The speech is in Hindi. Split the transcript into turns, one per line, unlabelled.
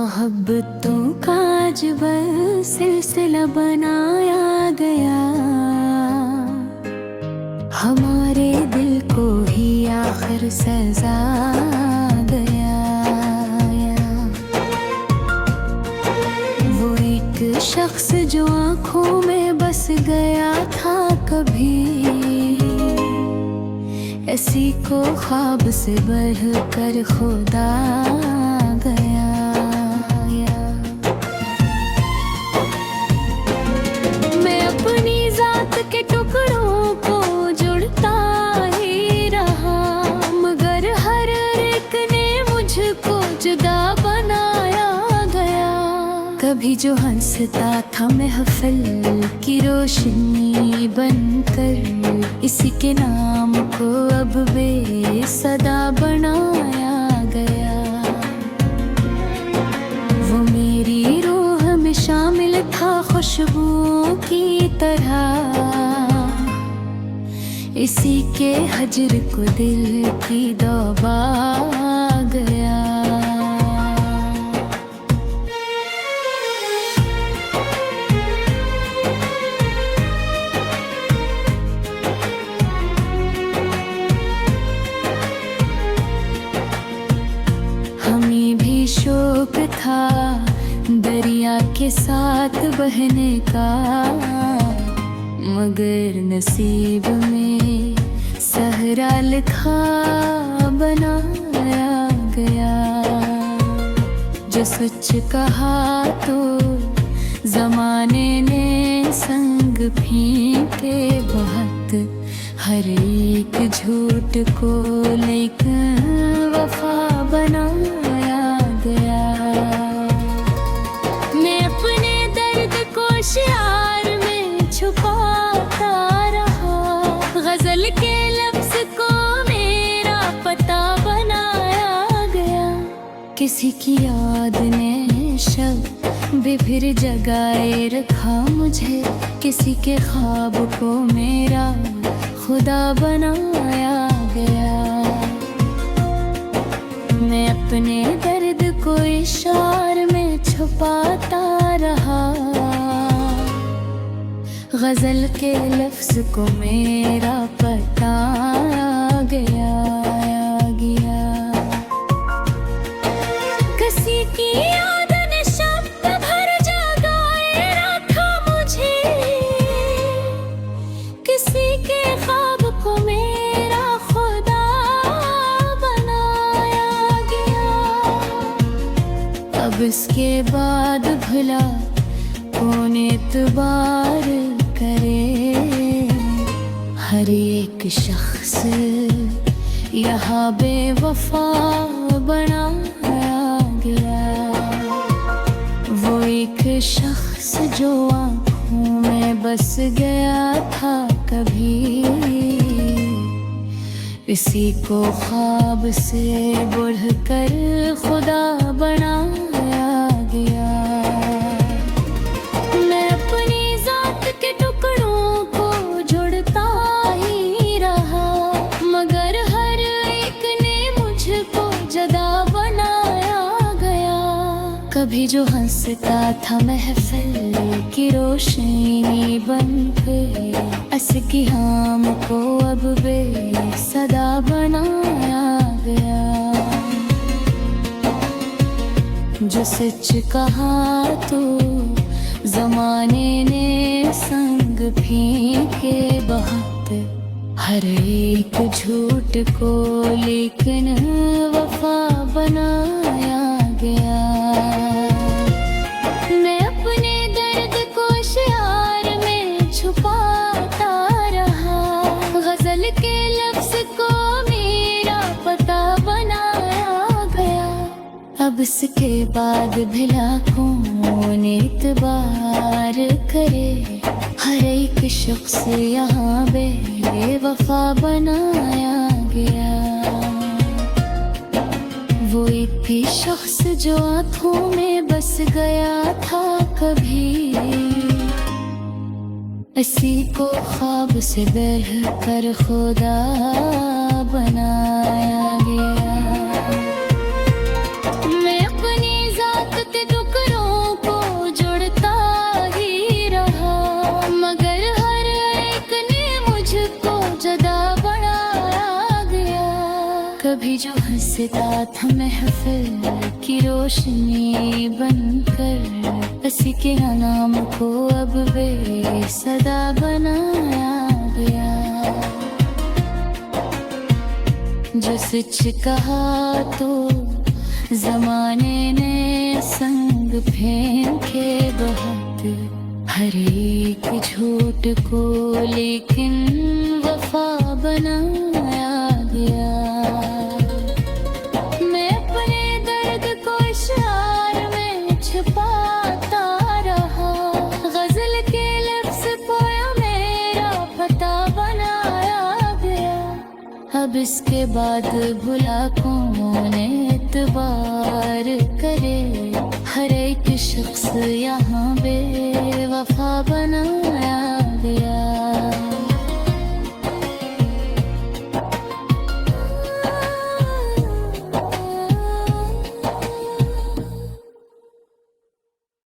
मोहब्बतों का अजब सिलसिला बनाया गया, हमारे दिल को ही आखिर सजा गया। वो एक शख्स जो आँखों में बस गया था कभी, ऐसी को ख्वाब से बढ़कर खुदा गया। मैं अपनी जात के टुकड़ों को जुड़ता ही रहा, मगर हर एक ने मुझको जुदा बनाया गया। कभी जो हंसता था महफिल की रोशनी बनकर, इसी के नाम को अब बेसदा बनाया गया। वो मेरी रूह में शामिल था खुशबू की तरह, इसी के हजर को दिल की दौबा गया। हमें भी शौक था दरिया के साथ बहने का, मगर नसीब में सहरा लिखा बनाया गया। जो सच कहा तो जमाने ने संग फीके बहुत, हर एक झूठ को लेकर वफा बनाया गया। मैं अपने दर्द को शिआर में छुपाता रहा, गजल के लफ्ज को मेरा पता बनाया गया। किसी की याद ने शब भी फिर जगाए रखा मुझे, किसी के ख्वाब को मेरा खुदा बनाया गया। मैं अपने दर्द को इशार में छुपाता रहा, गजल के लफ्ज को मेरा पता गया। किसी की याद ने शब्द भर जगाए रखा मुझे, किसी के ख्वाब को मेरा खुदा बनाया गया। अब इसके बाद भला कौन एतबार करे, हर एक शख्स यहाँ बेवफा बनाया गया। वो एक शख्स जो आँखों में बस गया था कभी, इसी को ख्वाब से बढ़कर खुदा बनाया गया। मैं अपनी जात के टुकड़ों को जुड़ता ही रहा, मगर हर एक ने मुझको जुदा बनाया गया। कभी जो हंसता था महफिल की रोशनी बनकर, असकी हम को अब बेसदा बनाया गया। जो सच कहा तो जमाने ने संग फीके बहुत, हर एक झूठ को लेकिन वफा बनाया गया। मैं अपने दर्द को शिआर में छुपाता रहा, गजल के लफ्ज को मेरा पता बनाया गया। अब इसके बाद भला कौन एतबार करे, हर एक शख्स यहाँ बेवफा बनाया गया। वो एक भी शख्स जो आँखों में बस गया था कभी, इसी को ख्वाब से बढ़कर खुदा बनाया गया। मैं अपनी जात के सजदा था महफिल की रोशनी बनकर, किसी के नाम को अब बेसदा बनाया गया। जो सच कहा तो जमाने ने संग फेंके बहुत, हर एक झूठ को लेकिन वफा बनाया गया। मैं अपने दर्द को इशार में छुपाता रहा, गजल के लफ्ज़ पोया मेरा पता बनाया गया। अब इसके बाद भुला कौन एतबार करे, हर एक शख्स यहाँ बेवफा बनाया